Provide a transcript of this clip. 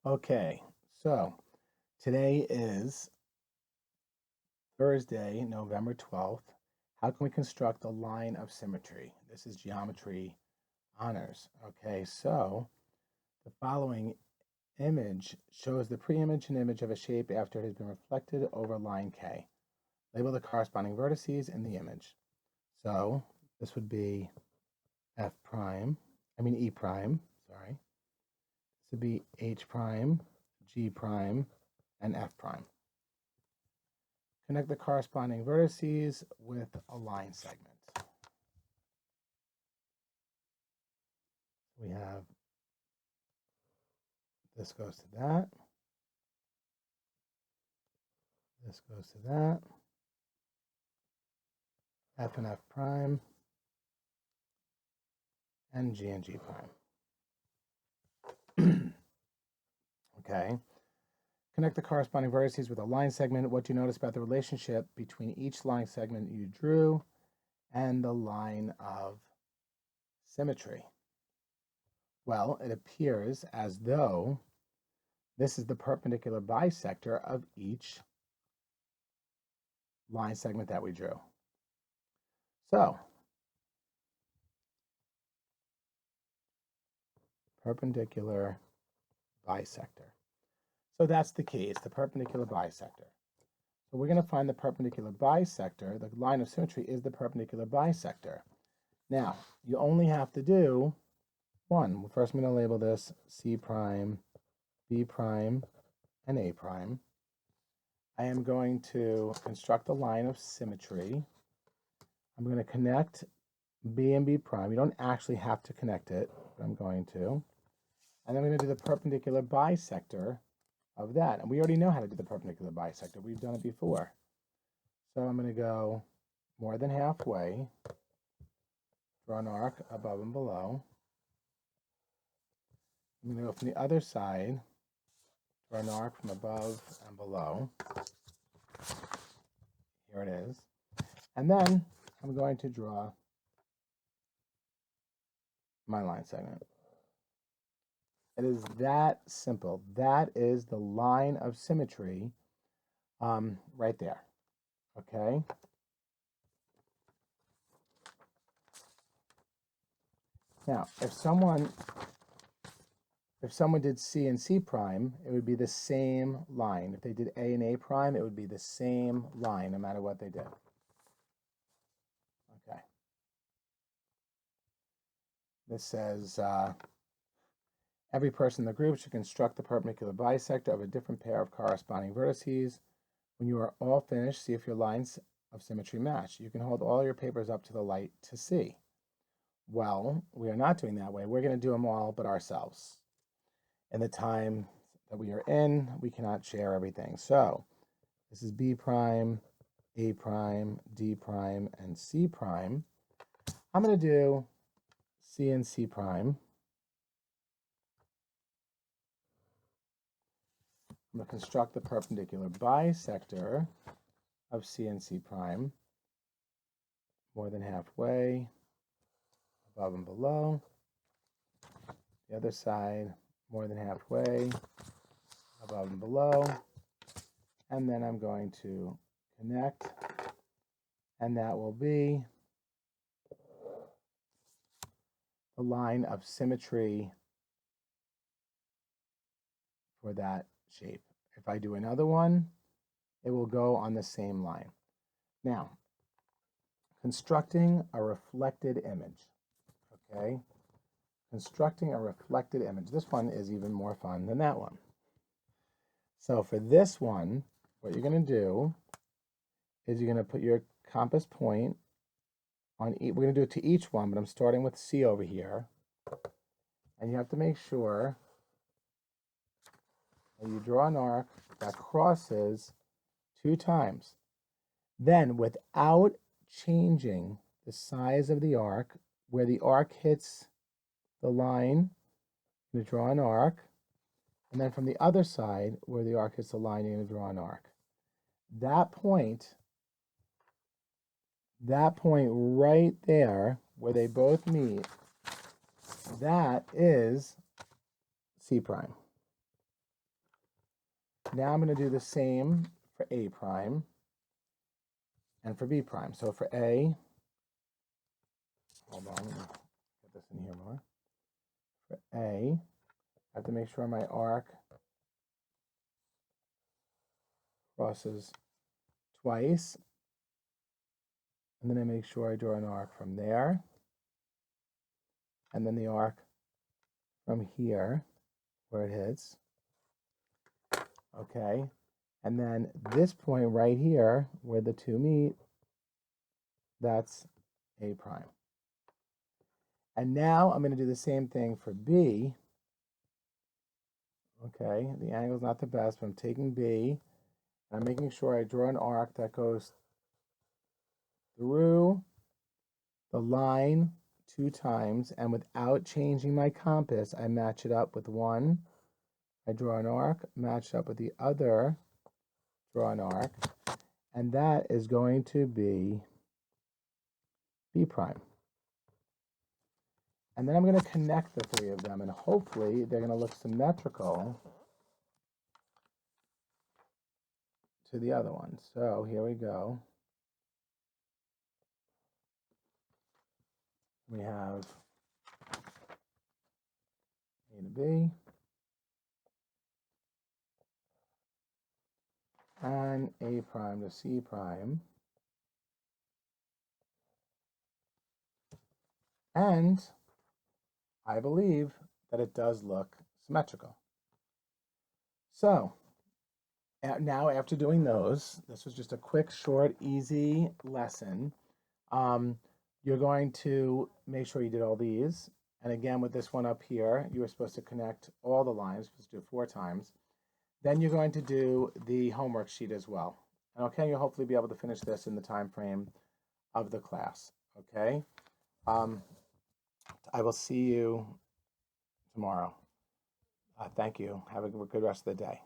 Okay, so today is Thursday, November 12th. How can we construct a line of symmetry? This is geometry honors. Okay, so the following image shows the pre-image and image of a shape after it has been reflected over line K. Label the corresponding vertices in the image. So this would be E prime, sorry. This would be H prime, G prime, and F prime. Connect the corresponding vertices with a line segment. We have this goes to that, this goes to that, F and F prime, and G prime. Okay. Connect the corresponding vertices with a line segment. What do you notice about the relationship between each line segment you drew and the line of symmetry? Well, it appears as though this is the perpendicular bisector of each line segment that we drew. So, perpendicular bisector. So that's the key, it's the perpendicular bisector. So we're going to find the perpendicular bisector. The line of symmetry is the perpendicular bisector. Now, you only have to do one. First, I'm going to label this C prime, B prime, and A prime. I am going to construct a line of symmetry. I'm going to connect B and B prime. You don't actually have to connect it, but I'm going to. And then I'm going to do the perpendicular bisector of that. And we already know how to do the perpendicular bisector. We've done it before. So I'm going to go more than halfway, draw an arc above and below. I'm going to go from the other side, draw an arc from above and below. Here it is. And then I'm going to draw my line segment. It is that simple. That is the line of symmetry right there. Okay. Now, if someone did C and C prime, it would be the same line. If they did A and A prime, it would be the same line no matter what they did. Okay. This says every person in the group should construct the perpendicular bisector of a different pair of corresponding vertices. When you are all finished, see if your lines of symmetry match. You can hold all your papers up to the light to see. Well, we are not doing that way. We're going to do them all but ourselves. In the time that we are in, we cannot share everything. So this is B prime, A prime, D prime, and C prime. I'm going to do C and C prime. I'm going to construct the perpendicular bisector of C and C prime, more than halfway, above and below. The other side, more than halfway, above and below. And then I'm going to connect, and that will be the line of symmetry for that shape. If I do another one, it will go on the same line. Now, constructing a reflected image, okay? Constructing a reflected image. This one is even more fun than that one. So for this one, what you're going to do is you're going to put your compass point on each. We're going to do it to each one, but I'm starting with C over here. And you have to make sure that you draw an arc that crosses 2 times. Then, without changing the size of the arc, where the arc hits the line, you're going to draw an arc. And then from the other side, where the arc hits the line, you're going to draw an arc. That point right there, where they both meet, that is C prime. Now I'm going to do the same for A prime and for B prime. So for A, hold on, let me get this in here more. For A, I have to make sure my arc crosses twice. And then I make sure I draw an arc from there. And then the arc from here where it hits. Okay. And then this point right here where the two meet, that's A prime. And now I'm going to do the same thing for B. Okay, the angle's not the best, but I'm taking B, and I'm making sure I draw an arc that goes through the line 2 times, and without changing my compass, I match it up with one. I draw an arc, match it up with the other, draw an arc, and that is going to be B prime. And then I'm going to connect the 3 of them, and hopefully they're going to look symmetrical to the other one. So here we go. We have A to B, and A prime to C prime. And I believe that it does look symmetrical. So now after doing those, this was just a quick, short, easy lesson. You're going to make sure you did all these. And again, with this one up here, you were supposed to connect all the lines, supposed to do it 4 times. Then you're going to do the homework sheet as well. And okay, you'll hopefully be able to finish this in the time frame of the class. Okay. I will see you tomorrow. Thank you. Have a good rest of the day.